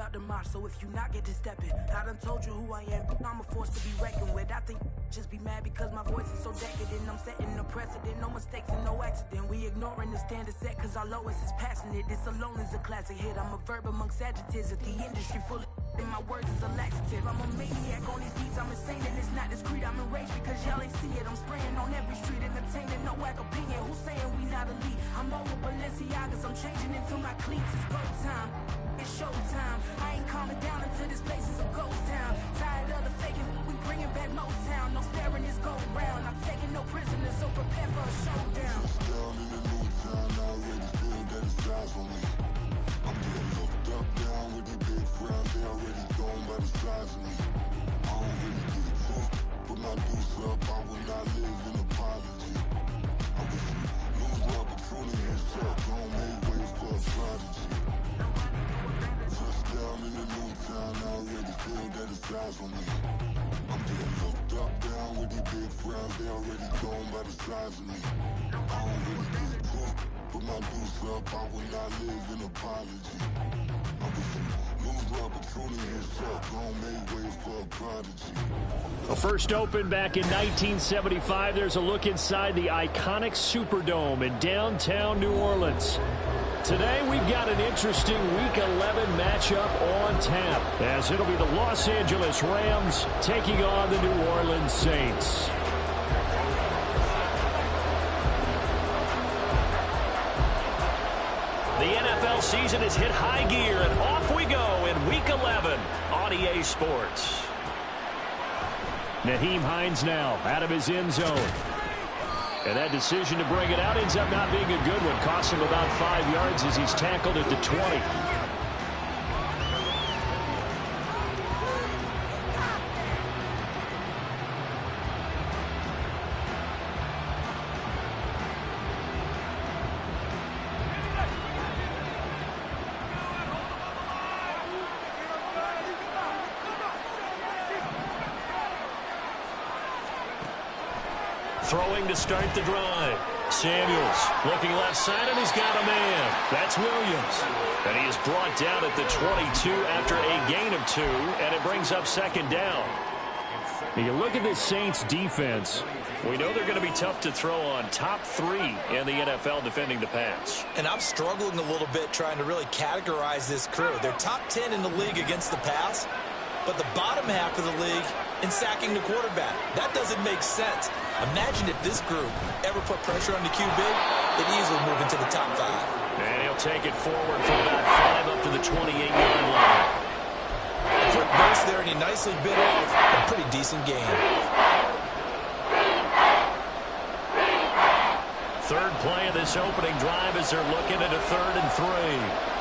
about the march, so if you not get to stepping, I done told you who I am, I'm a force to be reckoned with. I think just be mad because my voice is so decadent. I'm setting the precedent, no mistakes and no accident. We ignoring the standard set cause our lowest is passionate. This alone is a classic hit. I'm a verb amongst adjectives of the industry full of and my words is a laxative. I'm a maniac on these beats, I'm insane and it's not discreet. I'm enraged because y'all ain't see it. I'm spraying on every street, entertaining, no whack opinion. Who's saying we not elite? I'm over Balenciagas, I'm changing into my cleats. It's go time, it's show time. I ain't calming down until this place is a ghost town. Tired of the faking, we bringing back Motown. No staring, this go round. I'm taking no prisoners, so prepare for a showdown. Down in the new town, I already feel that it's eyes on me. I'm getting looked up, down with the big frown. They already gone by the size of me. I don't really get it tough. Put my deuce up, I will not live in apology. I wish you lose the opportunity and shut. Don't make way for a prodigy. Touchdown in the new town, I already feel that it's eyes on me. I'm getting looked up, down with the big frown. They already gone by the size of me. I don't really get it tough. Put my deuce up, I will not live in apology. I wish you lose the opportunity and shut. Don't make way for a prodigy. Well, first opened back in 1975. There's a look inside the iconic Superdome in downtown New Orleans. Today, we've got an interesting Week 11 matchup on tap, as it'll be the Los Angeles Rams taking on the New Orleans Saints. The NFL season has hit high gear, and off we go in Week 11 on EA Sports. Nyheim Hines now out of his end zone. And that decision to bring it out ends up not being a good one, costing about 5 yards as he's tackled at the 20. Throwing to start the drive. Samuels looking left side, and he's got a man. That's Williams. And he is brought down at the 22 after a gain of 2, and it brings up second down. When you look at this Saints defense, we know they're going to be tough to throw on. Top 3 in the NFL defending the pass. And I'm struggling a little bit trying to really categorize this crew. They're top 10 in the league against the pass, but the bottom half of the league in sacking the quarterback. That doesn't make sense. Imagine if this group ever put pressure on the QB, they'd easily move into the top 5. And he'll take it forward from about 5 up to the 28-yard line. Quick burst there, and he nicely bit off a pretty decent game. Third play of this opening drive as they're looking at a 3rd and 3.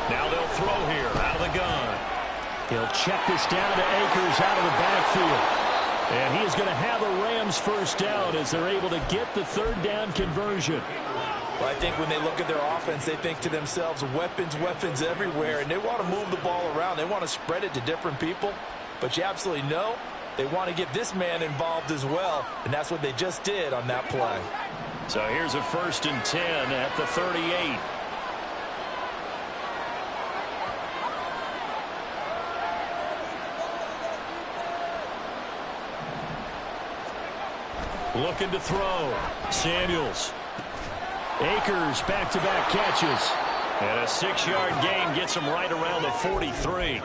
Now they'll throw here out of the gun. He'll check this down to Akers out of the backfield. And he is going to have a Rams first down as they're able to get the 3rd down conversion. Well, I think when they look at their offense, they think to themselves, weapons, weapons everywhere. And they want to move the ball around. They want to spread it to different people. But you absolutely know they want to get this man involved as well. And that's what they just did on that play. So here's a 1st and 10 at the 38. Looking to throw. Samuels. Akers back-to-back catches. And a 6-yard gain gets him right around the 43.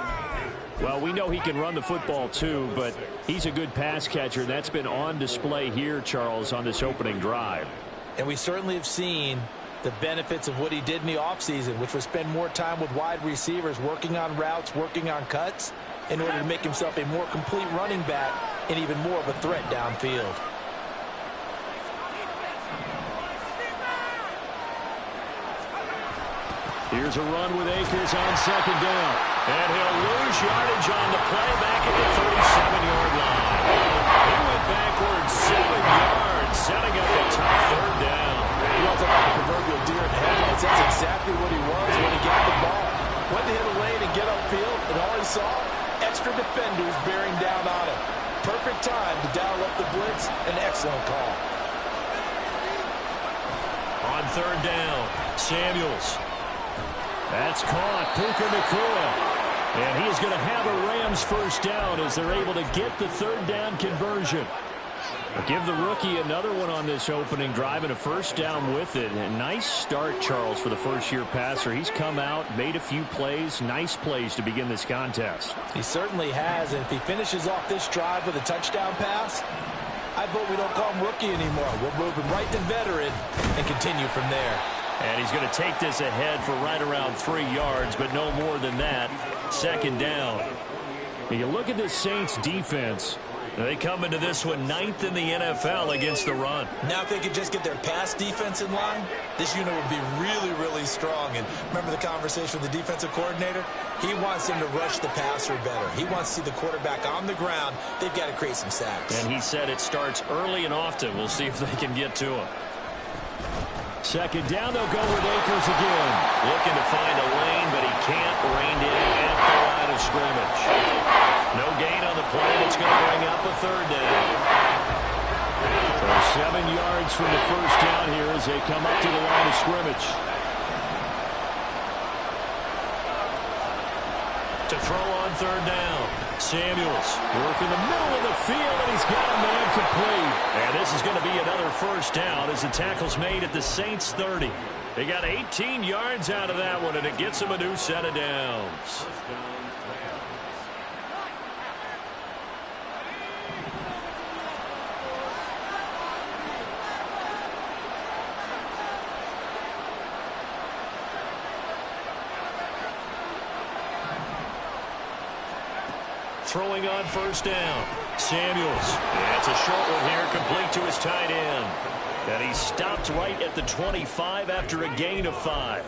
Well, we know he can run the football too, but he's a good pass catcher. That's been on display here, Charles, on this opening drive. And we certainly have seen the benefits of what he did in the offseason, which was spend more time with wide receivers, working on routes, working on cuts, in order to make himself a more complete running back and even more of a threat downfield. Here's a run with Akers on 2nd down. And he'll lose yardage on the play back at the 37-yard line. He went backwards 7 yards, setting up a tough 3rd down. You want to talk about the proverbial deer in the headlights. That's exactly what he was when he got the ball. Went to hit a lane and get upfield, and all he saw, extra defenders bearing down on him. Perfect perfect time to dial up the blitz. An excellent call. On third down, Samuels. That's caught. Puka Nacua. And he is going to have a Rams first down as they're able to get the third down conversion. But give the rookie another one on this opening drive and a first down with it. A nice start, Charles, for the first-year passer. He's come out, made a few plays, nice plays to begin this contest. He certainly has, and if he finishes off this drive with a touchdown pass, I vote we don't call him rookie anymore. We'll move him right to veteran and continue from there. And he's going to take this ahead for right around 3 yards, but no more than that. Second down. You look at this Saints defense. They come into this one 9th in the NFL against the run. Now if they could just get their pass defense in line, this unit would be really, really strong. And remember the conversation with the defensive coordinator? He wants them to rush the passer better. He wants to see the quarterback on the ground. They've got to create some sacks. And he said it starts early and often. We'll see if they can get to him. Second down, they'll go with Akers again. Looking to find a lane, but he can't. Reined in at the line of scrimmage. No gain on the play. It's going to bring up a third down. So 7 yards from the first down here as they come up to the line of scrimmage. To throw on third down. Samuels working the middle of the field, and he's got a man complete. And this is going to be another first down as the tackle's made at the Saints 30. They got 18 yards out of that one, and it gets them a new set of downs. Throwing on first down. Samuels. That's a short one here, complete to his tight end. And he stopped right at the 25 after a gain of 5.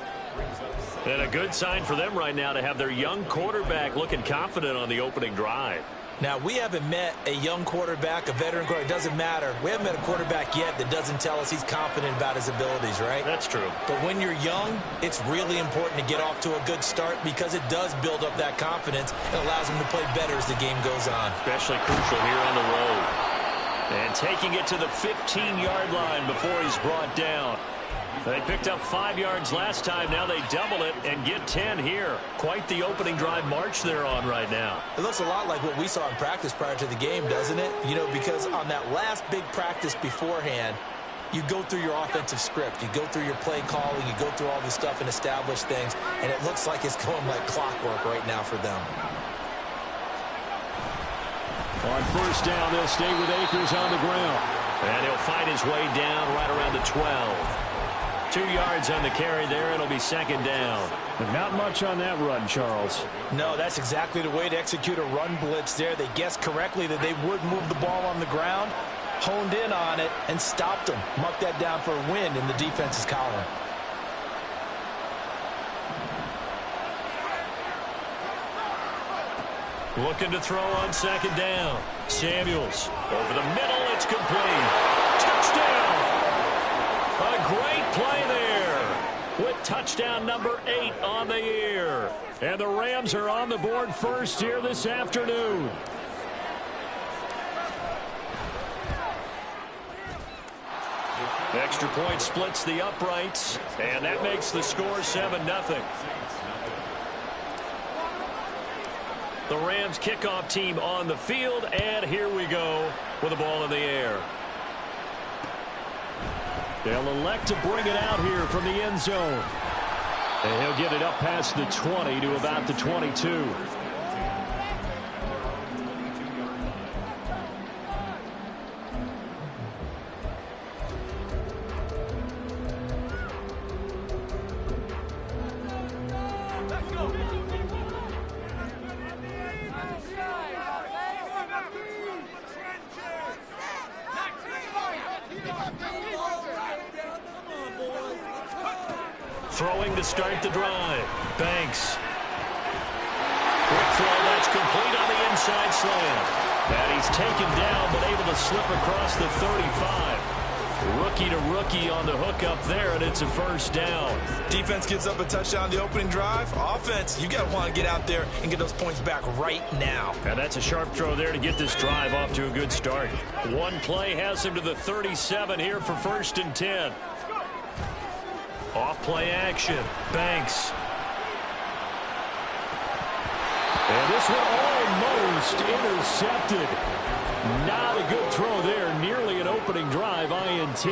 And a good sign for them right now to have their young quarterback looking confident on the opening drive. Now, we haven't met a young quarterback, a veteran quarterback. It doesn't matter. We haven't met a quarterback yet that doesn't tell us he's confident about his abilities, right? That's true. But when you're young, it's really important to get off to a good start because it does build up that confidence. It allows him to play better as the game goes on. Especially crucial here on the road. And taking it to the 15-yard line before he's brought down. They picked up 5 yards last time. Now they double it and get 10 here. Quite the opening drive march they're on right now. It looks a lot like what we saw in practice prior to the game, doesn't it? You know, because on that last big practice beforehand, you go through your offensive script. You go through your play calling. You go through all this stuff and establish things. And it looks like it's going like clockwork right now for them. On first down, they'll stay with Akers on the ground. And he'll find his way down right around the 12. 2 yards on the carry there. It'll be second down. But not much on that run, Charles. No, that's exactly the way to execute a run blitz there. They guessed correctly that they would move the ball on the ground, honed in on it, and stopped them. Mucked that down for a win in the defense's column. Looking to throw on second down. Samuels over the middle. It's complete. Touchdown. A great play there with touchdown number 8 on the year. And the Rams are on the board first here this afternoon. Extra point splits the uprights, and that makes the score 7-0. The Rams kickoff team on the field, and here we go with the ball in the air. They'll elect to bring it out here from the end zone. And he'll get it up past the 20 to about the 22. Throwing to start the drive. Banks. Quick throw, that's complete on the inside slant. And he's taken down, but able to slip across the 35. Rookie to rookie on the hook up there, and it's a first down. Defense gives up a touchdown on the opening drive. Offense, you got to want to get out there and get those points back right now. And that's a sharp throw there to get this drive off to a good start. One play has him to the 37 here for 1st and 10. Off play action. Banks. And this one almost intercepted. Not a good throw there. Nearly an opening drive INT.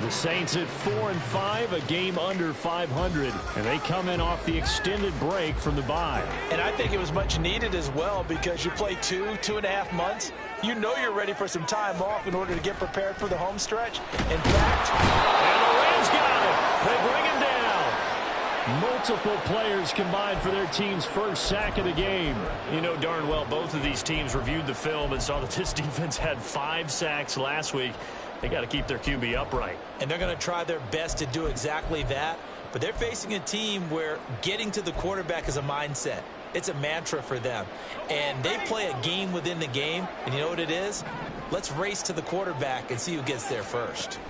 The Saints at 4-5, a game under 500. And they come in off the extended break from the bye. And I think it was much needed as well because you play 2.5 months. You know you're ready for some time off in order to get prepared for the home stretch. In fact, and the Rams got it. They bring him down. Multiple players combined for their team's first sack of the game. You know darn well both of these teams reviewed the film and saw that this defense had 5 sacks last week. They got to keep their QB upright. And they're going to try their best to do exactly that. But they're facing a team where getting to the quarterback is a mindset. It's a mantra for them. And they play a game within the game. And you know what it is? Let's race to the quarterback and see who gets there first.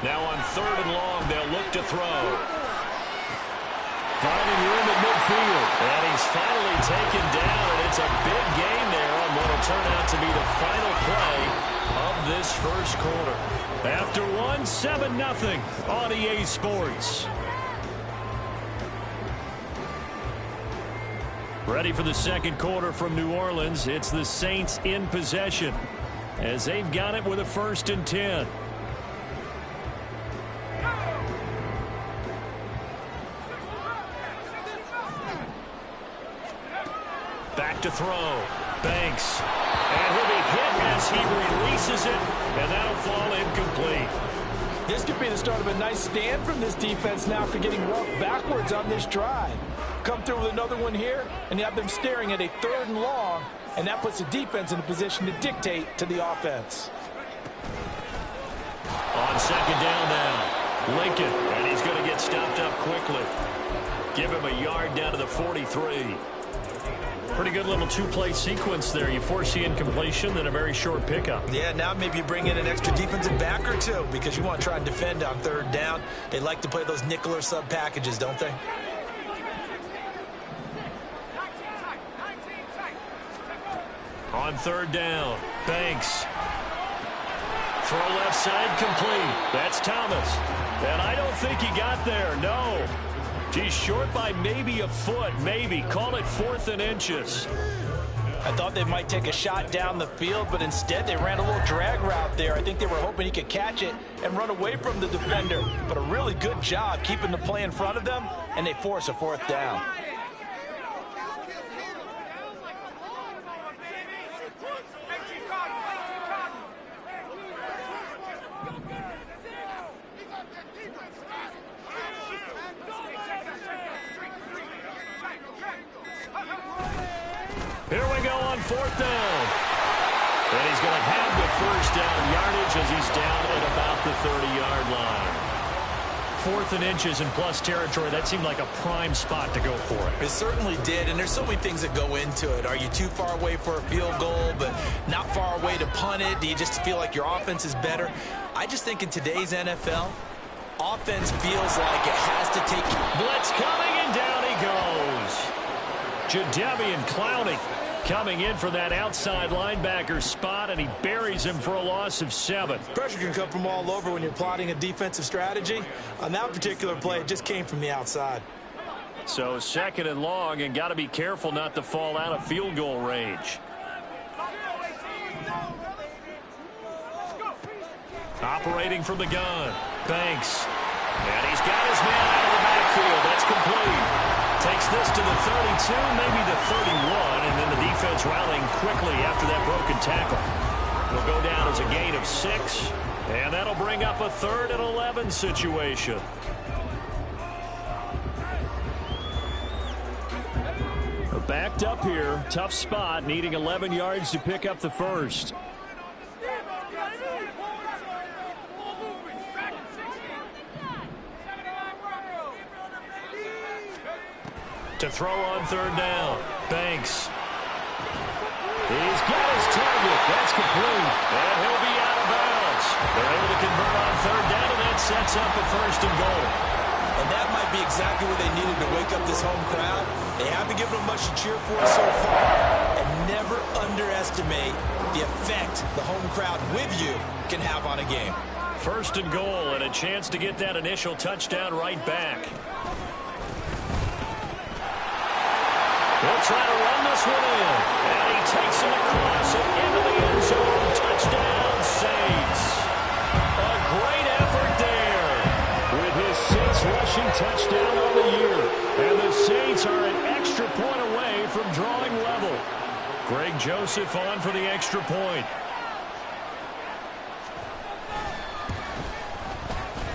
Now on 3rd and long, they'll look to throw. Finding room at midfield. And he's finally taken down. And it's a big gain there on what will turn out to be the final play of this first quarter. After 7-0 on EA Sports. Ready for the second quarter from New Orleans. It's the Saints in possession as they've got it with a 1st and 10. Back to throw. Banks. And he'll be hit as he releases it, and that'll fall incomplete. This could be the start of a nice stand from this defense now for getting walked backwards on this drive. Come through with another one here, and you have them staring at a 3rd and long, and that puts the defense in a position to dictate to the offense. On 2nd down now, Lincoln, and he's going to get stopped up quickly. Give him a yard down to the 43. Pretty good little 2-play sequence there. You force the incompletion, then a very short pickup. Yeah, now maybe you bring in an extra defensive back or two because you want to try and defend on 3rd down. They like to play those nickel or sub packages, don't they? On 3rd down, Banks. Throw left side complete. That's Thomas. And I don't think he got there, no. He's short by maybe a foot, maybe. Call it 4th and inches. I thought they might take a shot down the field, but instead they ran a little drag route there. I think they were hoping he could catch it and run away from the defender. But a really good job keeping the play in front of them, and they force a 4th down. Here we go on 4th down. And he's going to have the 1st down yardage as he's down at about the 30-yard line. 4th and inches in plus territory, that seemed like a prime spot to go for it. It certainly did, and there's so many things that go into it. Are you too far away for a field goal, but not far away to punt it? Do you just feel like your offense is better? I just think in today's NFL, offense feels like it has to take... Blitz coming, and down he goes. Jadeveon Clowney coming in for that outside linebacker spot, and he buries him for a loss of 7. Pressure can come from all over when you're plotting a defensive strategy. On that particular play, it just came from the outside. So 2nd and long, and got to be careful not to fall out of field goal range. Operating from the gun, Banks. And he's got his man out of the backfield. That's complete. Takes this to the 32, maybe the 31, and then the defense rallying quickly after that broken tackle. It'll go down as a gain of 6, and that'll bring up a 3rd and 11 situation. Backed up here, tough spot, needing 11 yards to pick up the 1st. To throw on 3rd down, Banks. He's got his target. That's complete. And he'll be out of bounds. They're sets up a 1st and goal. And that might be exactly what they needed to wake up this home crowd. They haven't given them much to cheer for so far. And never underestimate the effect the home crowd with you can have on a game. 1st and goal, and a chance to get that initial touchdown right back. He'll try to run this one in. And he takes it across and into the end zone. Touchdown, Saints. A great effort there with his 6th rushing touchdown on the year. And the Saints are an extra point away from drawing level. Greg Joseph on for the extra point.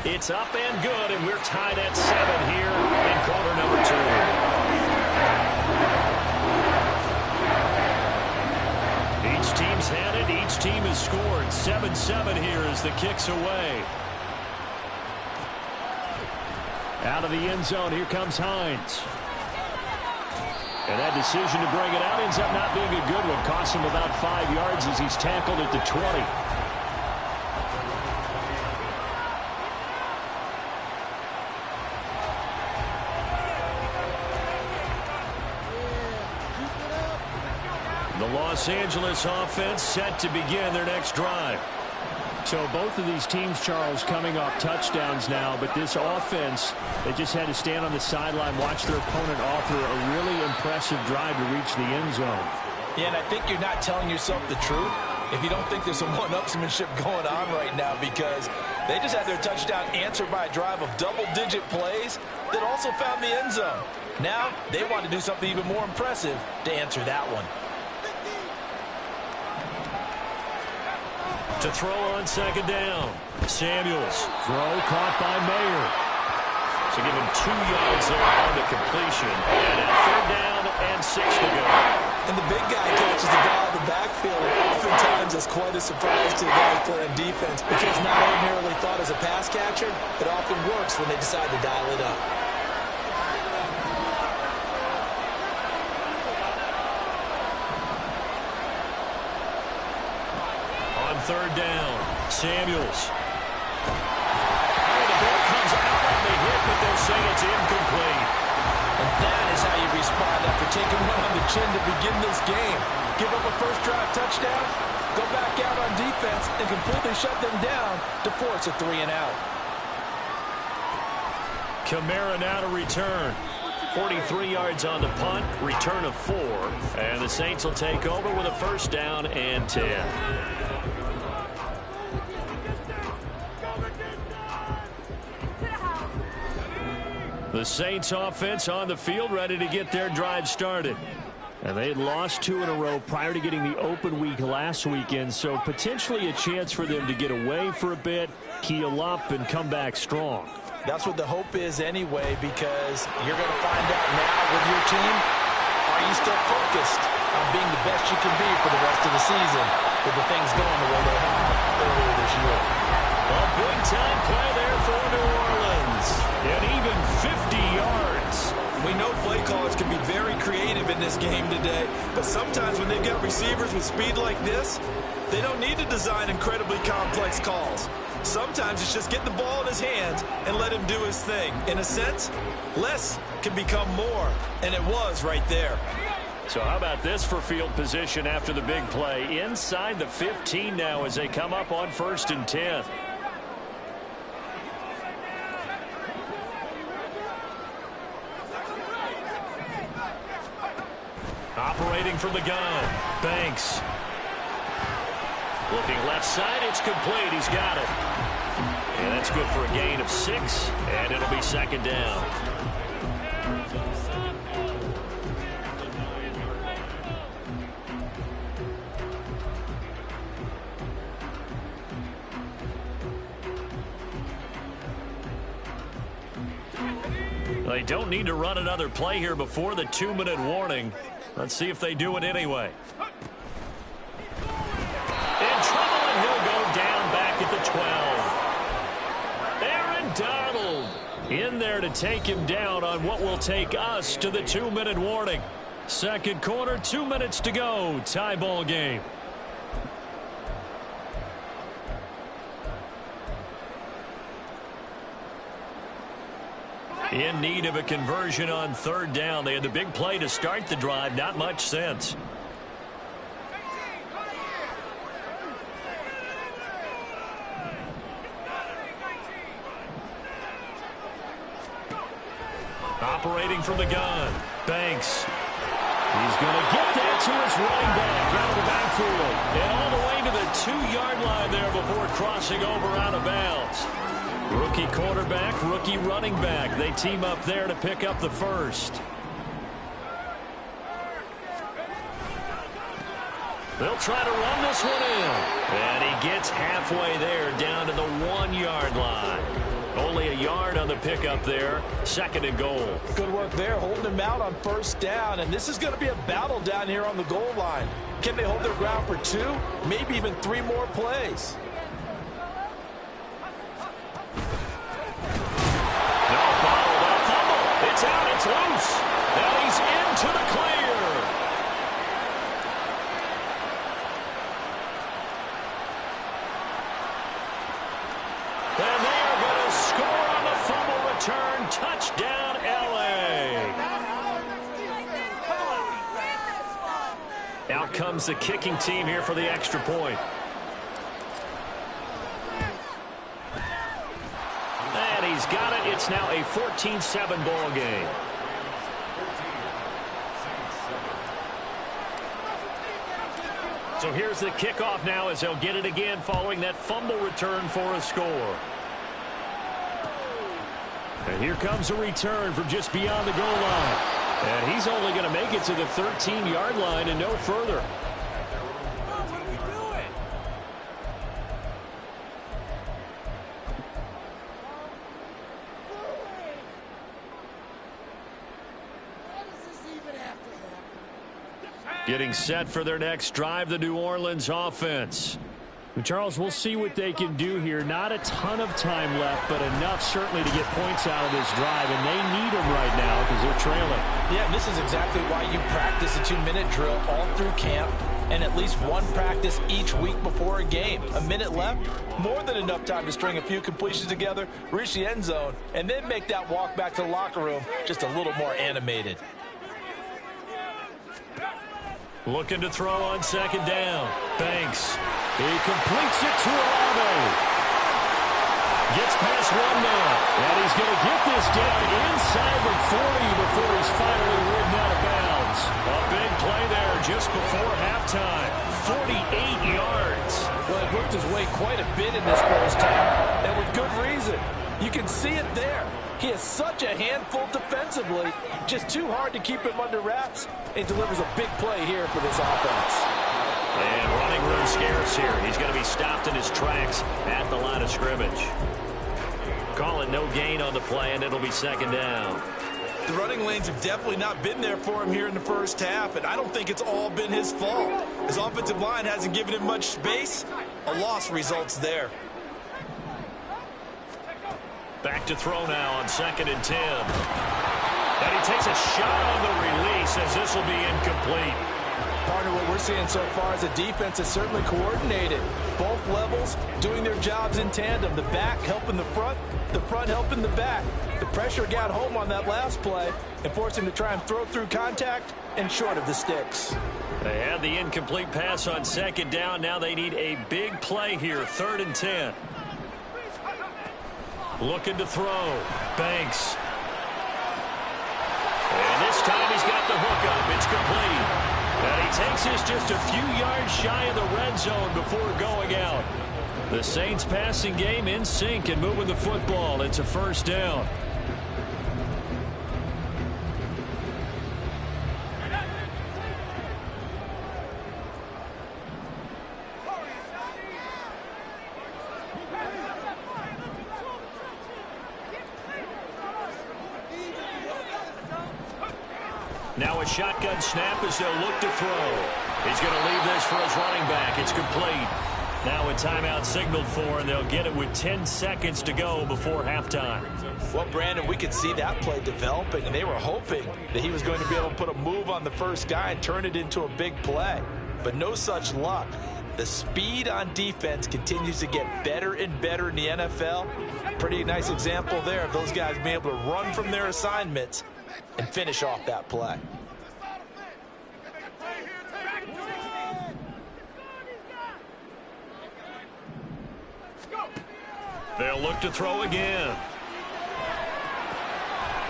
It's up and good, and we're tied at 7 here in quarter number 2. Each team's had it. Each team has scored. 7-7 here as the kick's away. Out of the end zone, here comes Hines. And that decision to bring it out ends up not being a good one. Costs him about 5 yards as he's tackled at the 20. The Los Angeles offense set to begin their next drive. So both of these teams, Charles, coming off touchdowns now, but this offense, they just had to stand on the sideline, watch their opponent offer a really impressive drive to reach the end zone. Yeah, and I think you're not telling yourself the truth if you don't think there's some one-upsmanship going on right now, because they just had their touchdown answered by a drive of double-digit plays that also found the end zone. Now they want to do something even more impressive to answer that one. To throw on 2nd down. Samuels. Throw caught by Mayer. So give him 2 yards there on the completion. And at 3rd down and 6 to go. And the big guy catches the ball in the backfield, and oftentimes it's quite a surprise to the guys playing defense, because not ordinarily thought as a pass catcher, it often works when they decide to dial it up. On 3rd down, Samuels. Oh, the ball comes out on the hit, but they'll say it's incomplete. And that is how you respond after taking one on the chin to begin this game. Give up a first drive touchdown, go back out on defense, and completely shut them down to force a 3 and out. Kamara now to return. 43 yards on the punt, return of 4. And the Saints will take over with a 1st down and 10. The Saints offense on the field, ready to get their drive started. And they had lost 2 in a row prior to getting the open week last weekend, so potentially a chance for them to get away for a bit, keel up, and come back strong. That's what the hope is anyway, because you're going to find out now with your team, are you still focused on being the best you can be for the rest of the season with the things going the way they have earlier this year? A big-time play there for New Orleans. And even 50 yards. We know play callers can be very creative in this game today, but sometimes when they've got receivers with speed like this, they don't need to design incredibly complex calls. Sometimes it's just get the ball in his hands and let him do his thing. In a sense, less can become more, and it was right there. So how about this for field position after the big play? Inside the 15 now as they come up on 1st and 10. Operating from the gun, Banks. Looking left side, it's complete. He's got it. And that's good for a gain of 6, and it'll be 2nd down. They don't need to run another play here before the 2-minute warning. Let's see if they do it anyway. In trouble, and he'll go down back at the 12. Aaron Donald in there to take him down on what will take us to the 2-minute warning. 2nd quarter, 2 minutes to go. Tie ball game. In need of a conversion on third down. They had the big play to start the drive. Not much sense. Operating from the gun. Banks. He's going to get that to his running back out of the backfield. And all the way to the 2-yard line there before crossing over out of bounds. Rookie quarterback, rookie running back. They team up there to pick up the first. They'll try to run this one in. And he gets halfway there down to the 1-yard line. Only a yard on the pickup there. 2nd and goal. Good work there, holding him out on first down. And this is going to be a battle down here on the goal line. Can they hold their ground for 2, maybe even 3 more plays? It's out, it's loose, and he's into the clear. And they are going to score on the fumble return. Touchdown, L.A. Out comes the kicking team here for the extra point. And he's got it. It's now a 14-7 ball game. So here's the kickoff now as they'll get it again following that fumble return for a score. And here comes a return from just beyond the goal line. And he's only going to make it to the 13-yard line and no further. Getting set for their next drive, the New Orleans offense. And Charles, we'll see what they can do here. Not a ton of time left, but enough certainly to get points out of this drive, and they need them right now because they're trailing. Yeah, and this is exactly why you practice a 2-minute drill all through camp and at least one practice each week before a game. A minute left, more than enough time to string a few completions together, reach the end zone, and then make that walk back to the locker room just a little more animated. Looking to throw on 2nd down. Banks. He completes it to Olave. Gets past 1 man. And he's going to get this down inside the 40 before he's finally ridden out of bounds. A big play there just before halftime. 48 yards. Well, it worked his way quite a bit in this first half, and with good reason. You can see it there. He is such a handful defensively. Just too hard to keep him under wraps. He delivers a big play here for this offense. And running room scarce here. He's going to be stopped in his tracks at the line of scrimmage. Call it no gain on the play, and it'll be 2nd down. The running lanes have definitely not been there for him here in the first half, and I don't think it's all been his fault. His offensive line hasn't given him much space. A loss results there. Back to throw now on 2nd and 10. And he takes a shot on the release as this will be incomplete. Partner, what we're seeing so far is a defense that's certainly coordinated. Both levels doing their jobs in tandem. The back helping the front helping the back. The pressure got home on that last play and forced him to try and throw through contact and short of the sticks. They had the incomplete pass on 2nd down. Now they need a big play here, 3rd and 10. Looking to throw. Banks. And this time he's got the hook up. It's complete. And he takes this just a few yards shy of the red zone before going out. The Saints passing game in sync and moving the football. It's a 1st down. Now a shotgun snap as they'll look to throw. He's going to leave this for his running back. It's complete. Now a timeout signaled for, and they'll get it with 10 seconds to go before halftime. Well, Brandon, we could see that play developing, and they were hoping that he was going to be able to put a move on the first guy and turn it into a big play. But no such luck. The speed on defense continues to get better and better in the NFL. Pretty nice example there of those guys being able to run from their assignments and finish off that play. They'll look to throw again.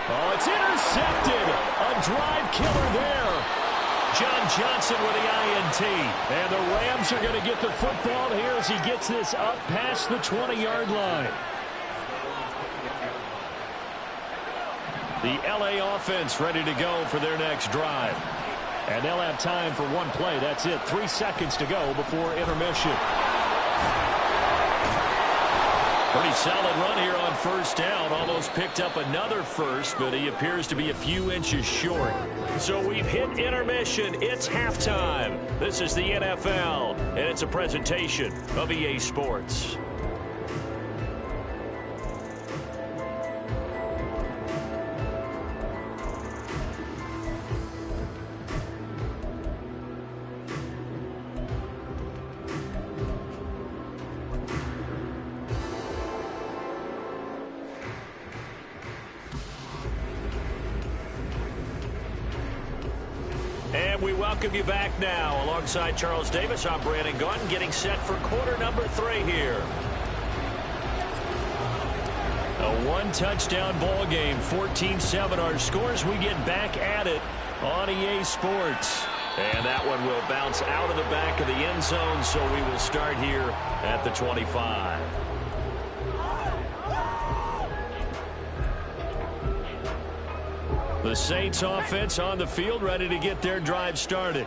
Oh, it's intercepted. A drive killer there. John Johnson with the INT. And the Rams are going to get the football here as he gets this up past the 20-yard line. The LA offense ready to go for their next drive. And they'll have time for one play. That's it. 3 seconds to go before intermission. Pretty solid run here on first down. Almost picked up another first, but he appears to be a few inches short. So we've hit intermission. It's halftime. This is the NFL, and it's a presentation of EA Sports. And we welcome you back now. Alongside Charles Davis, I'm Brandon Gunn, getting set for quarter number 3 here. A one-touchdown ball game, 14-7 our scores. We get back at it on EA Sports. And that one will bounce out of the back of the end zone, so we will start here at the 25. The Saints offense on the field, ready to get their drive started.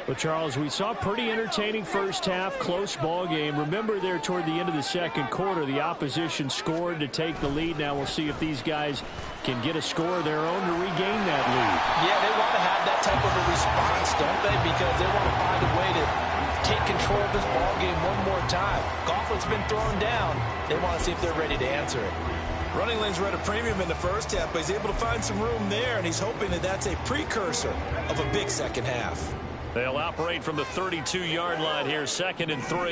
Well, Charles, we saw pretty entertaining first half, close ball game. Remember there toward the end of the second quarter, the opposition scored to take the lead. Now we'll see if these guys can get a score of their own to regain that lead. Yeah, they want to have that type of a response, don't they? Because they want to find a way to take control of this ball game one more time. Gauntlet's been thrown down. They want to see if they're ready to answer it. Running lanes were at a premium in the first half, but he's able to find some room there, and he's hoping that that's a precursor of a big second half. They'll operate from the 32-yard line here, 2nd and 3.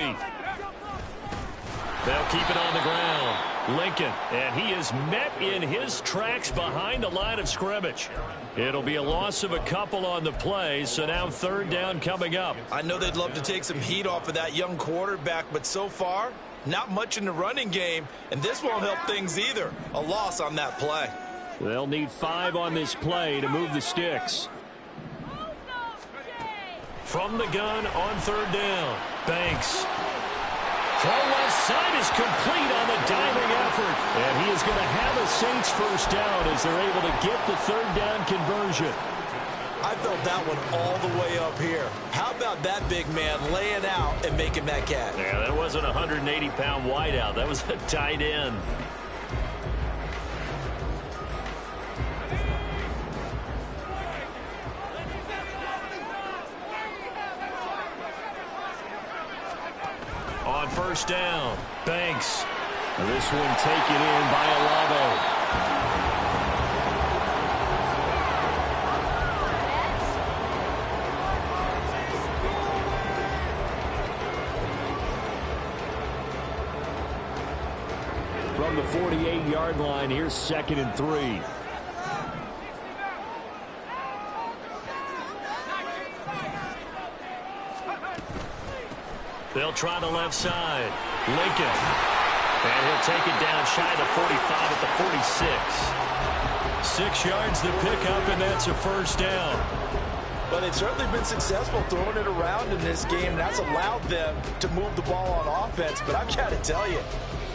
They'll keep it on the ground. Lincoln, and he is met in his tracks behind the line of scrimmage. It'll be a loss of a couple on the play, so now 3rd down coming up. I know they'd love to take some heat off of that young quarterback, but so far, not much in the running game, and this won't help things either. A loss on that play. They'll need 5 on this play to move the sticks. From the gun on 3rd down, Banks. Throw left side is complete on the diving effort. And he is going to have a Saints first down as they're able to get the 3rd down conversion. I felt that one all the way up here. How about that big man laying out and making that catch? Yeah, that wasn't a 180-pound wideout. That was a tight end. On first down, Banks. This one taken in by Olave. From the 48-yard line, here's 2nd and 3. They'll try the left side. Lincoln. And he'll take it down shy of the 45 at the 46. 6 yards to pick up, and that's a first down. But they've certainly been successful throwing it around in this game, and that's allowed them to move the ball on offense. But I've got to tell you,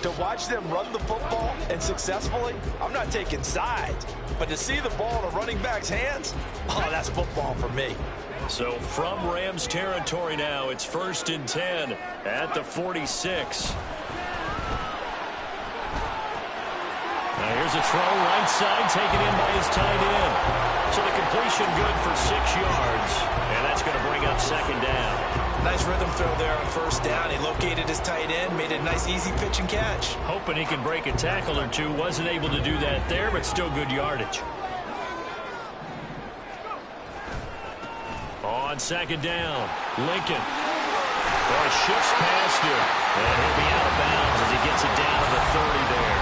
to watch them run the football and successfully, I'm not taking sides. But to see the ball in a running back's hands, oh, that's football for me. So from Rams territory now, it's 1st and 10 at the 46. Now here's a throw right side taken in by his tight end. So the completion good for 6 yards, and that's going to bring up 2nd down. Nice rhythm throw there on first down. He located his tight end, made a nice easy pitch and catch. Hoping he can break a tackle or two. Wasn't able to do that there, but still good yardage. On 2nd down, Lincoln. Well, he shifts past him. And he'll be out of bounds as he gets it down to the 30 there.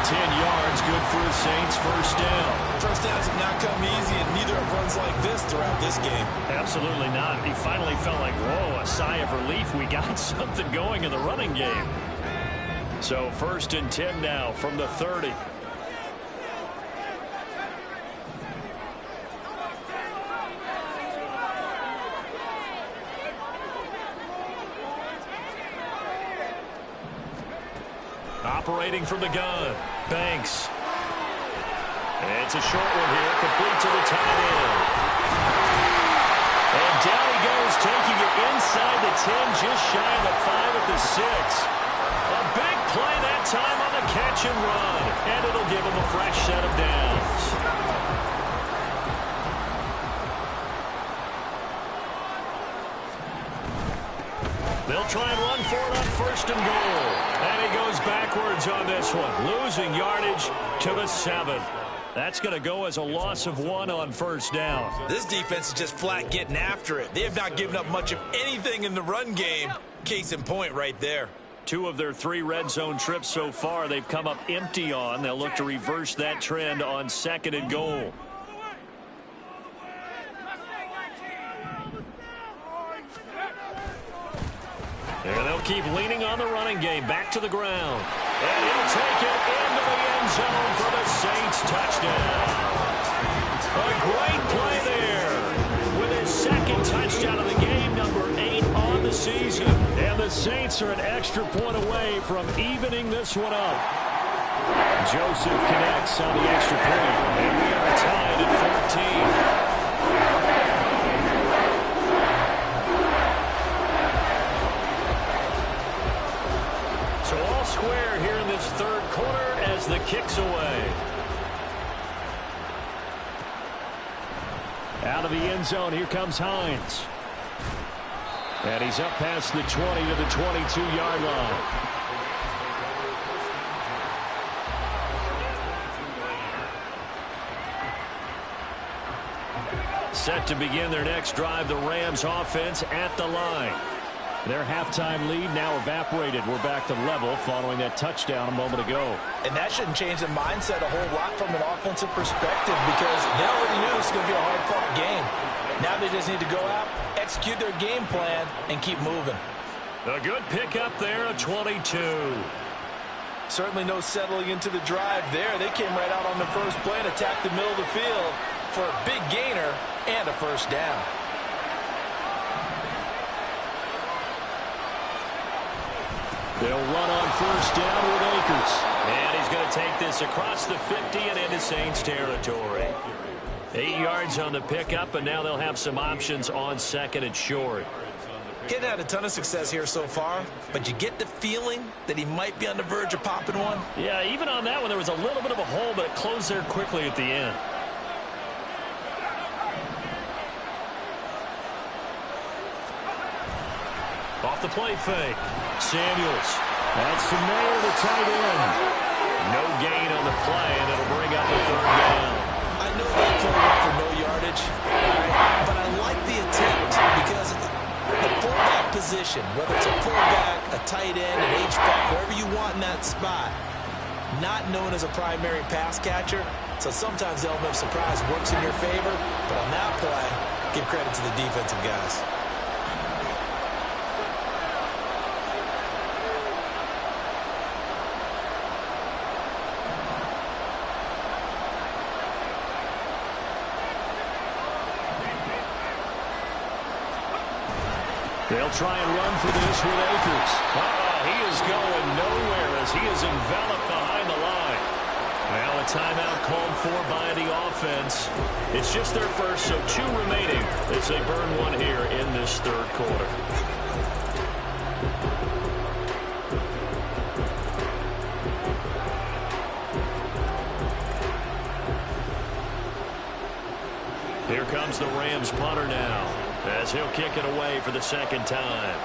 10 yards, good for the Saints, first down. First downs have not come easy, and neither have runs like this throughout this game. Absolutely not. He finally felt like, whoa, a sigh of relief. We got something going in the running game. So first and 10 now from the 30. Operating from the gun, Banks. It's a short one here, complete to the tight end. And down he goes, taking it inside the 10, just shy of the 5 at the 6. A big play that time on the catch and run, and it'll give him a fresh set of downs. They'll try and run for it on first and goal. And he goes backwards on this one, losing yardage to the 7. That's going to go as a loss of 1 on first down. This defense is just flat getting after it. They have not given up much of anything in the run game. Case in point right there. 2 of their 3 red zone trips so far they've come up empty on. They'll look to reverse that trend on second and goal. And they'll keep leaning on the running game. Back to the ground. And he'll take it into the end zone for the Saints touchdown. A great play there. With his second touchdown of the game, number 8 on the season. And the Saints are an extra point away from evening this one up. Joseph connects on the extra point. And we are tied at 14. Square here in this third quarter as the kick's away. Out of the end zone, here comes Hines. And he's up past the 20 to the 22-yard line. Set to begin their next drive, the Rams offense at the line. Their halftime lead now evaporated. We're back to level following that touchdown a moment ago. And that shouldn't change the mindset a whole lot from an offensive perspective because they already knew this was going to be a hard-fought game. Now they just need to go out, execute their game plan, and keep moving. A good pickup there, a 22. Certainly no settling into the drive there. They came right out on the first play and attacked the middle of the field for a big gainer and a first down. They'll run on first down with Akers. And he's going to take this across the 50 and into Saints territory. 8 yards on the pickup, and now they'll have some options on second and short. Getting had a ton of success here so far, but you get the feeling that he might be on the verge of popping one. Yeah, even on that one, there was a little bit of a hole, but it closed there quickly at the end. Off the play fake. Samuels. That's to nail the tight end. No gain on the play, and it'll bring up a third down. I know that throw went for no yardage, but I like the attempt because the fullback position, whether it's a fullback, a tight end, an H-back, wherever you want in that spot, not known as a primary pass catcher, so sometimes the element of surprise works in your favor, but on that play, give credit to the defensive guys. They'll try and run for this with Akers. He is going nowhere as he is enveloped behind the line. Now a timeout called for by the offense. It's just their first, so 2 remaining as they burn one here in this third quarter. Here comes the Rams punter now, as he'll kick it away for the second time.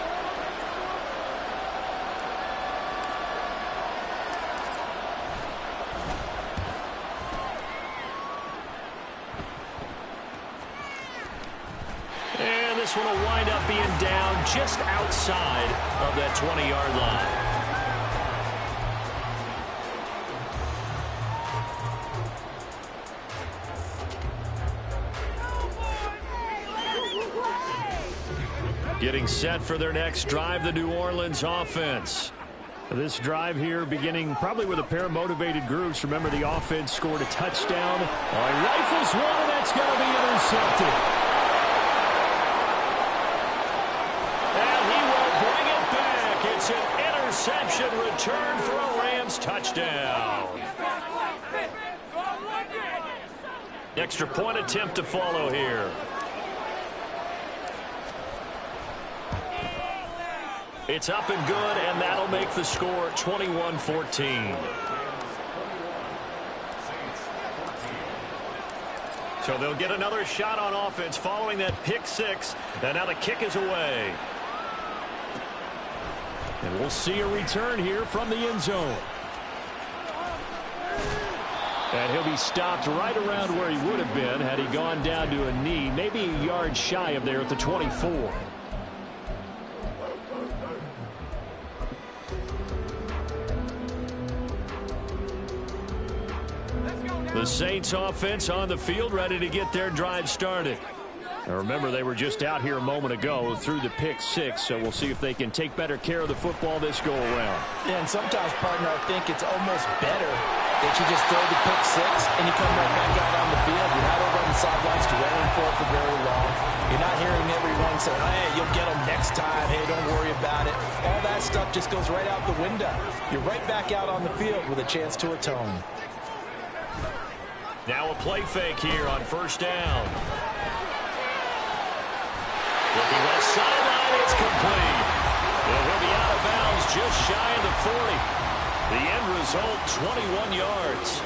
And this one will wind up being down just outside of that 20-yard line. Getting set for their next drive, the New Orleans offense. This drive here beginning probably with a pair of motivated groups. Remember, the offense scored a touchdown. Rifles one, and that's going to be intercepted. And he will bring it back. It's an interception return for a Rams touchdown. Extra point attempt to follow here. It's up and good, and that'll make the score 21-14. So they'll get another shot on offense following that pick six, and now the kick is away. And we'll see a return here from the end zone. And he'll be stopped right around where he would have been had he gone down to a knee, maybe a yard shy of there at the 24. The Saints offense on the field, ready to get their drive started. Now remember, they were just out here a moment ago through the pick six, so we'll see if they can take better care of the football this go around. Yeah, and sometimes, partner, I think it's almost better that you just throw the pick six and you come right back out on the field. You're not over on the sidelines dwelling for it for very long. You're not hearing everyone say, hey, you'll get them next time. Hey, don't worry about it. All that stuff just goes right out the window. You're right back out on the field with a chance to atone. Now a play fake here on first down. Looking left sideline, it's complete. And he'll be out of bounds just shy of the 40. The end result, 21 yards.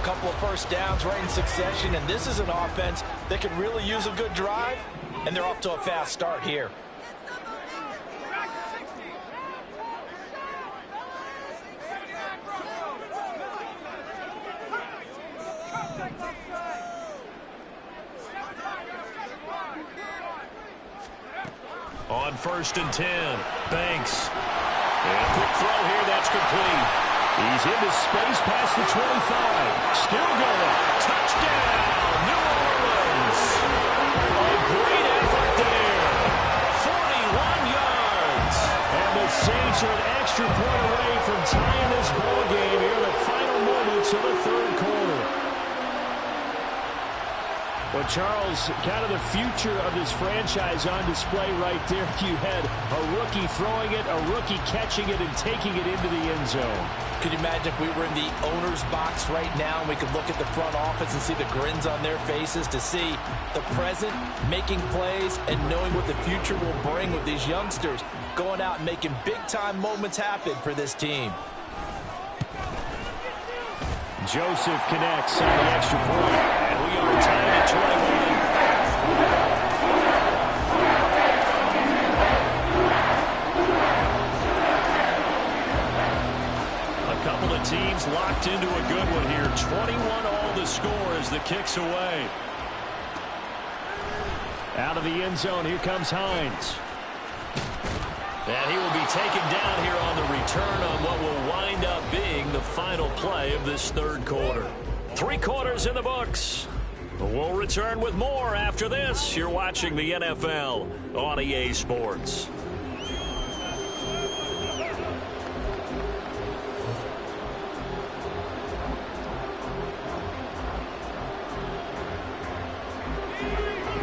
A couple of first downs right in succession, and this is an offense that could really use a good drive, and they're off to a fast start here. On first and 10, Banks. And a quick throw here, that's complete. He's into space past the 25. Still going. Touchdown, New Orleans. A great effort there. 41 yards. And the Saints are an extra point away from tying this ball game here in the final moments of the third quarter. Well, Charles, kind of the future of this franchise on display right there. You had a rookie throwing it, a rookie catching it, and taking it into the end zone. Could you imagine if we were in the owner's box right now and we could look at the front office and see the grins on their faces to see the present making plays and knowing what the future will bring with these youngsters going out and making big-time moments happen for this team. Joseph connects on the extra point, and we are tied at 21. A couple of teams locked into a good one here. 21 all the score as the kick's away. Out of the end zone, here comes Hines. And he will be taken down here on the return on what will wind up being the final play of this third quarter. 3 quarters in the books. We'll return with more after this. You're watching the NFL on EA Sports.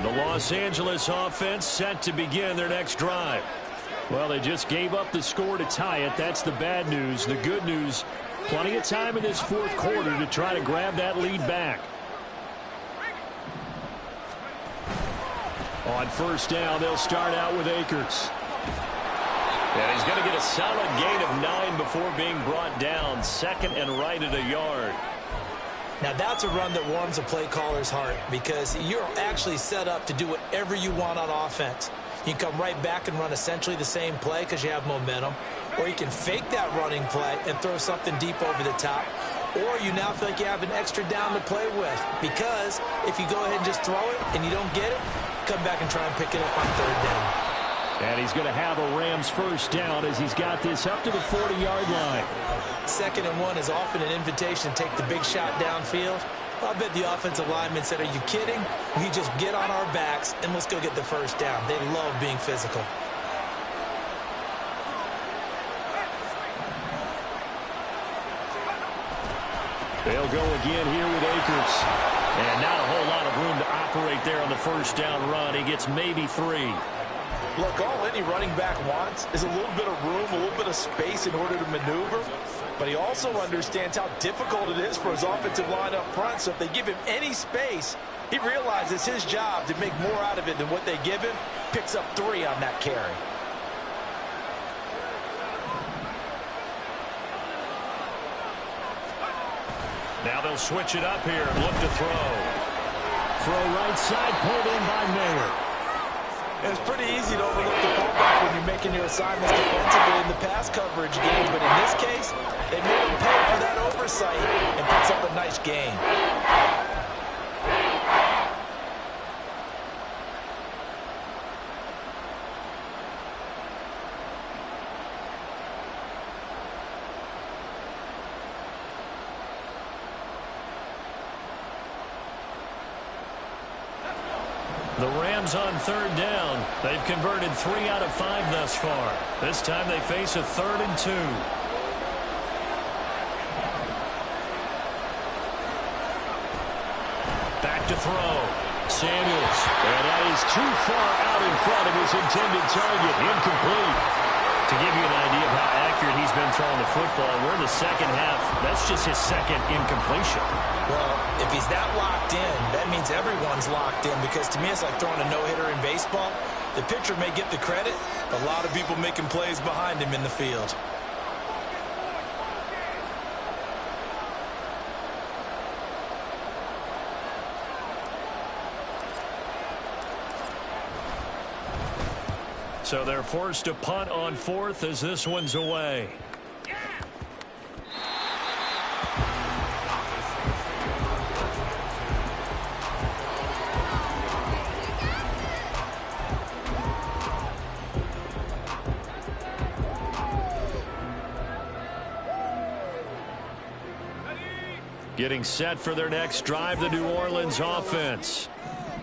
The Los Angeles offense set to begin their next drive. Well, they just gave up the score to tie it. That's the bad news. The good news, plenty of time in this fourth quarter to try to grab that lead back. On first down, they'll start out with Akers. And he's going to get a solid gain of 9 before being brought down. Second and right at a yard. Now, that's a run that warms a play caller's heart because you're actually set up to do whatever you want on offense. You can come right back and run essentially the same play because you have momentum. Or you can fake that running play and throw something deep over the top. Or you now feel like you have an extra down to play with. Because if you go ahead and just throw it and you don't get it, come back and try and pick it up on third down. And he's going to have a Rams first down as he's got this up to the 40-yard line. 2nd and 1 is often an invitation to take the big shot downfield. I bet the offensive lineman said, are you kidding? We just get on our backs and let's go get the first down. They love being physical. They'll go again here with Akers. And not a whole lot of room to operate there on the first down run. He gets maybe 3. Look, all any running back wants is a little bit of room, a little bit of space in order to maneuver. But he also understands how difficult it is for his offensive line up front. So if they give him any space, he realizes his job to make more out of it than what they give him. Picks up 3 on that carry. Now they'll switch it up here and look to throw. Throw right side, pulled in by Mayer. It's pretty easy to overlook the fullback when you're making your assignments defensively in the pass coverage game. But in this case, they made him pay for that oversight and picks up a nice gain. The Rams on third down. They've converted 3 out of 5 thus far. This time they face a 3rd and 2. Back to throw. Samuels. And that is too far out in front of his intended target. Incomplete. To give you an idea of how accurate he's been throwing the football, we're in the second half. That's just his 2nd incompletion. Well, if he's that locked in, that means everyone's locked in, because to me it's like throwing a no-hitter in baseball. The pitcher may get the credit, a lot of people making plays behind him in the field. So they're forced to punt on 4th as this one's away. Getting set for their next drive, the New Orleans offense.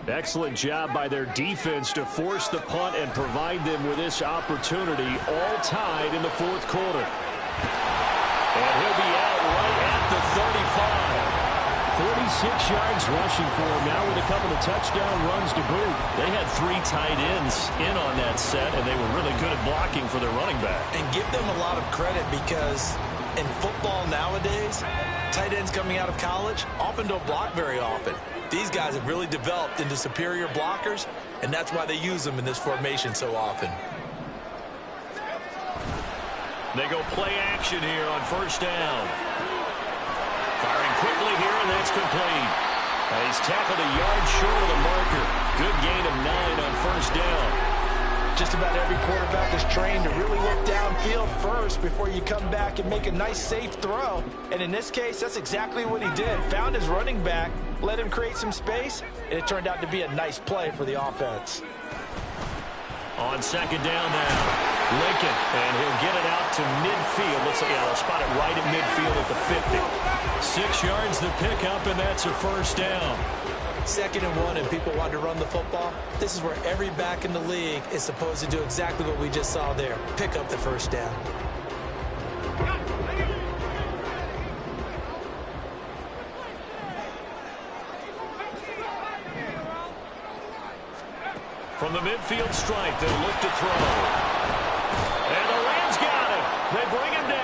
Excellent job by their defense to force the punt and provide them with this opportunity, all tied in the 4th quarter. And he'll be out right at the 35. 46 yards rushing for him now with a couple of touchdown runs to boot. They had 3 tight ends in on that set, and they were really good at blocking for their running back. And give them a lot of credit, because in football nowadays, tight ends coming out of college often don't block very often. These guys have really developed into superior blockers, and that's why they use them in this formation so often. They go play action here on first down. Firing quickly here, and that's complete. And he's tackled a yard short of the marker. Good gain of 9 on first down. Just about every quarterback is trained to really look downfield first before you come back and make a nice, safe throw. And in this case, that's exactly what he did. Found his running back, let him create some space, and it turned out to be a nice play for the offense. On second down now, Lincoln, and he'll get it out to midfield. Looks like they'll spot it right at midfield at the 50. 6 yards the pickup, and that's a first down. 2nd and 1, and people want to run the football. This is where every back in the league is supposed to do exactly what we just saw there. Pick up the first down. From the midfield stripe, they'll look to throw. And the Rams got him. They bring him down.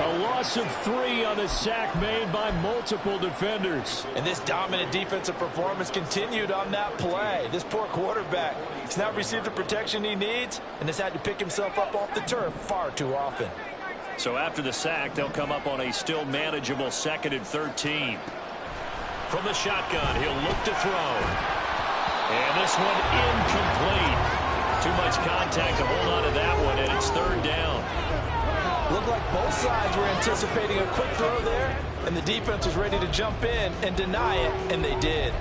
A loss of 3 on the sack made by multiple defenders. And this dominant defensive performance continued on that play. This poor quarterback has not received the protection he needs and has had to pick himself up off the turf far too often. So after the sack, they'll come up on a still manageable 2nd and 13. From the shotgun, he'll look to throw. And this one incomplete. Too much contact to hold on to that one, and it's 3rd down. Looked like both sides were anticipating a quick throw there, and the defense was ready to jump in and deny it, and they did.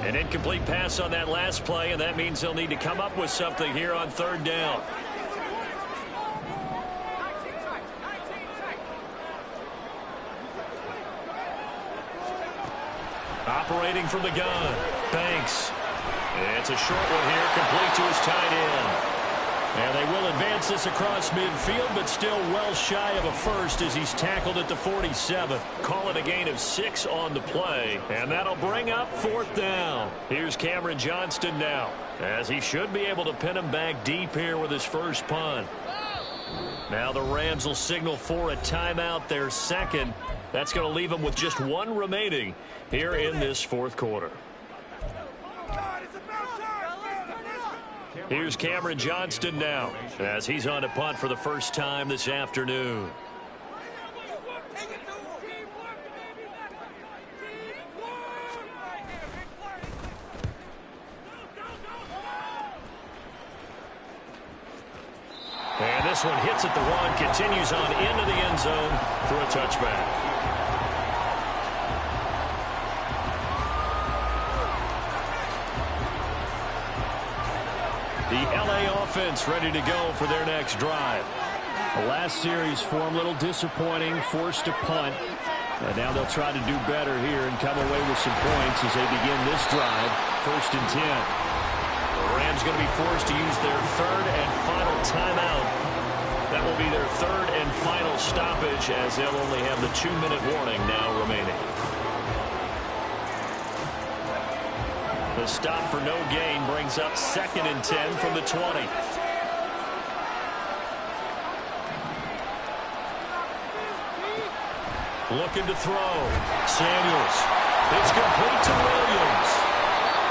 An incomplete pass on that last play, and that means they'll need to come up with something here on third down. Operating from the gun, Banks. It's a short one here, complete to his tight end. And they will advance this across midfield, but still well shy of a first as he's tackled at the 47. Call it a gain of 6 on the play, and that'll bring up fourth down. Here's Cameron Johnston now, as he should be able to pin him back deep here with his first punt. Now the Rams will signal for a timeout, their second. That's going to leave them with just 1 remaining here in this fourth quarter. Here's Cameron Johnston now, as he's on to punt for the first time this afternoon. And this one hits at the 1, continues on into the end zone for a touchback. The L.A. offense ready to go for their next drive. The last series for them a little disappointing, forced to punt. And now they'll try to do better here and come away with some points as they begin this drive, 1st and 10. The Rams going to be forced to use their third and final timeout. That will be their third and final stoppage as they'll only have the 2-minute warning now remaining. The stop for no gain brings up 2nd and 10 from the 20. Looking to throw. Samuels. It's complete to Williams.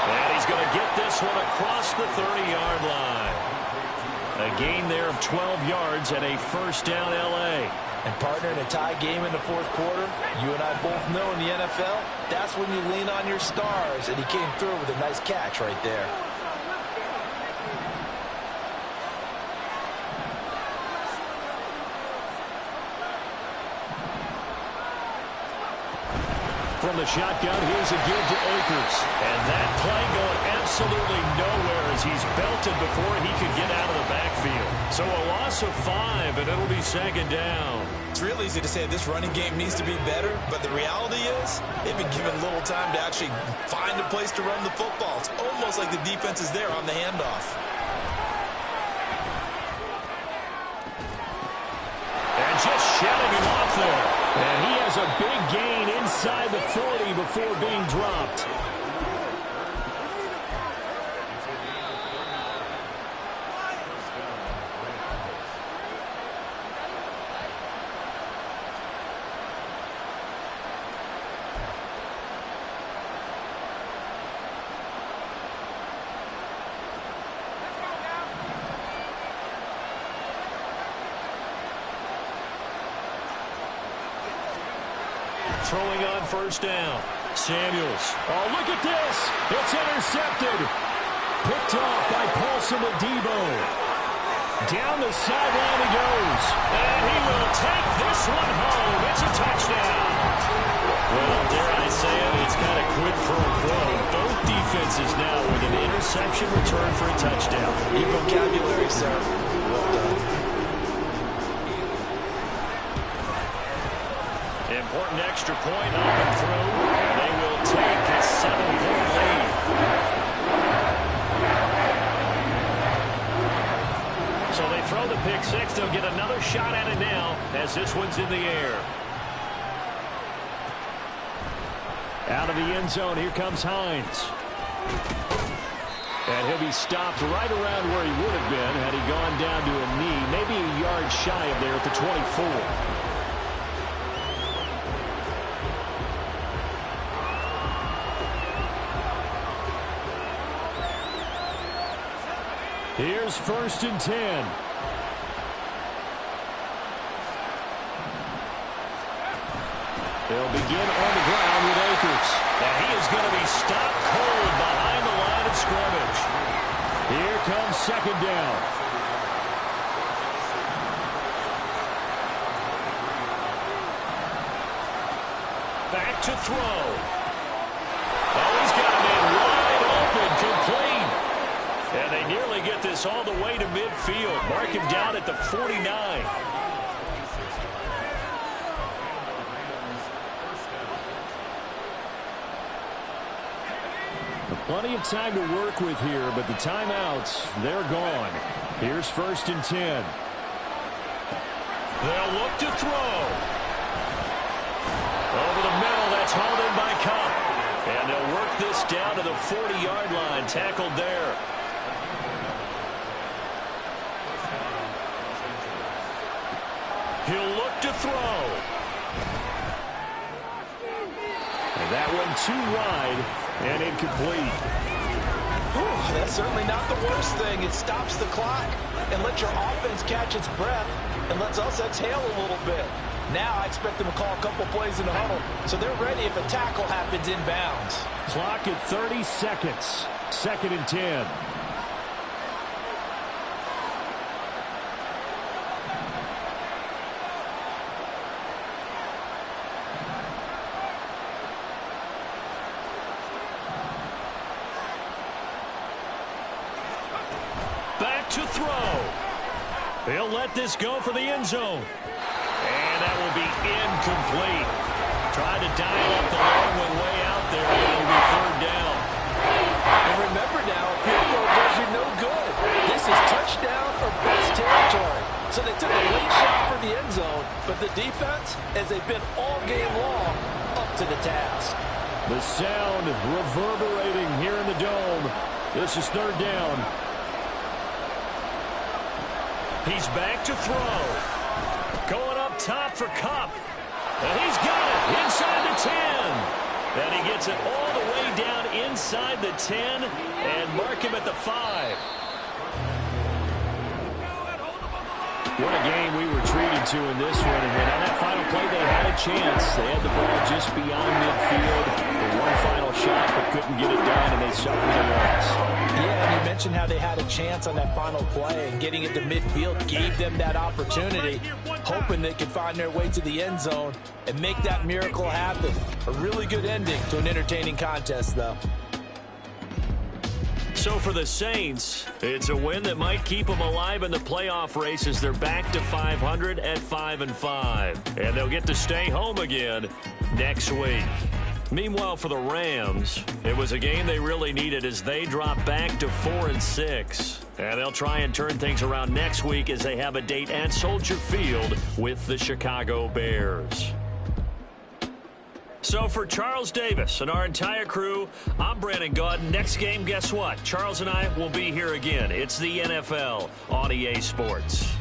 And he's going to get this one across the 30-yard line. A gain there of 12 yards and a first down L.A. And partner, in a tie game in the fourth quarter, you and I both know in the NFL, that's when you lean on your stars, and he came through with a nice catch right there. From the shotgun, here's a give to Akers. And that play going absolutely nowhere as he's belted before he could get out of the backfield. So a loss of 5, and it'll be 2nd down. It's real easy to say this running game needs to be better, but the reality is they've been given little time to actually find a place to run the football. It's almost like the defense is there on the handoff. And just shutting him off there. And he has a big gain inside the 40 before being dropped. Throwing on first down. Samuels. Oh, look at this. It's intercepted. Picked off by Paulson Adebo. Down the sideline he goes. And he will take this one home. It's a touchdown. Well, dare I say it, it's kind of quid pro quo. Both defenses now with an interception return for a touchdown. Your vocabulary, sir. Well done. Important extra point up and through. And they will take a 7-point lead. So they throw the pick 6. They'll get another shot at it now as this one's in the air. Out of the end zone, here comes Hines. And he'll be stopped right around where he would have been had he gone down to a knee, maybe a yard shy of there at the 24. Here's 1st and 10. They'll begin on the ground with Akers. And he is going to be stopped cold behind the line of scrimmage. Here comes 2nd down. Back to throw. Oh, he's got him in wide midfield. Mark him down at the 49. Plenty of time to work with here, but the timeouts, they're gone. Here's 1st and 10. They'll look to throw. Over the middle, that's hauled in by Cup. And they'll work this down to the 40-yard line, tackled there. He'll look to throw. And that one too wide and incomplete. Whew, that's certainly not the worst thing. It stops the clock and lets your offense catch its breath and lets us exhale a little bit. Now I expect them to call a couple plays in the huddle so they're ready if a tackle happens inbounds. Clock at 30 seconds. 2nd and 10. Back to throw. They'll let this go for the end zone. And that will be incomplete. Tried to dial up the long one way out there, but it'll be 3rd down. And remember now, a field goal does you no good. This is touchdown or bust territory. So they took a late shot for the end zone, but the defense, as they've been all game long, up to the task. The sound reverberating here in the dome. This is 3rd down. He's back to throw. Going up top for Cup. And he's got it inside the 10. And he gets it all the way down inside the 10 and mark him at the 5. What a game we were treated to in this one. And on that final play, they had a chance. They had the ball just beyond midfield. One final shot, but couldn't get it done, and they suffered a loss. Yeah, and you mentioned how they had a chance on that final play, and getting it to midfield gave them that opportunity, hoping they could find their way to the end zone and make that miracle happen. A really good ending to an entertaining contest, though. So for the Saints, it's a win that might keep them alive in the playoff race as they're back to 500 at 5-5. And they'll get to stay home again next week. Meanwhile, for the Rams, it was a game they really needed as they drop back to 4-6. And they'll try and turn things around next week as they have a date at Soldier Field with the Chicago Bears. So for Charles Davis and our entire crew, I'm Brandon Gaudin. Next game, guess what? Charles and I will be here again. It's the NFL on EA Sports.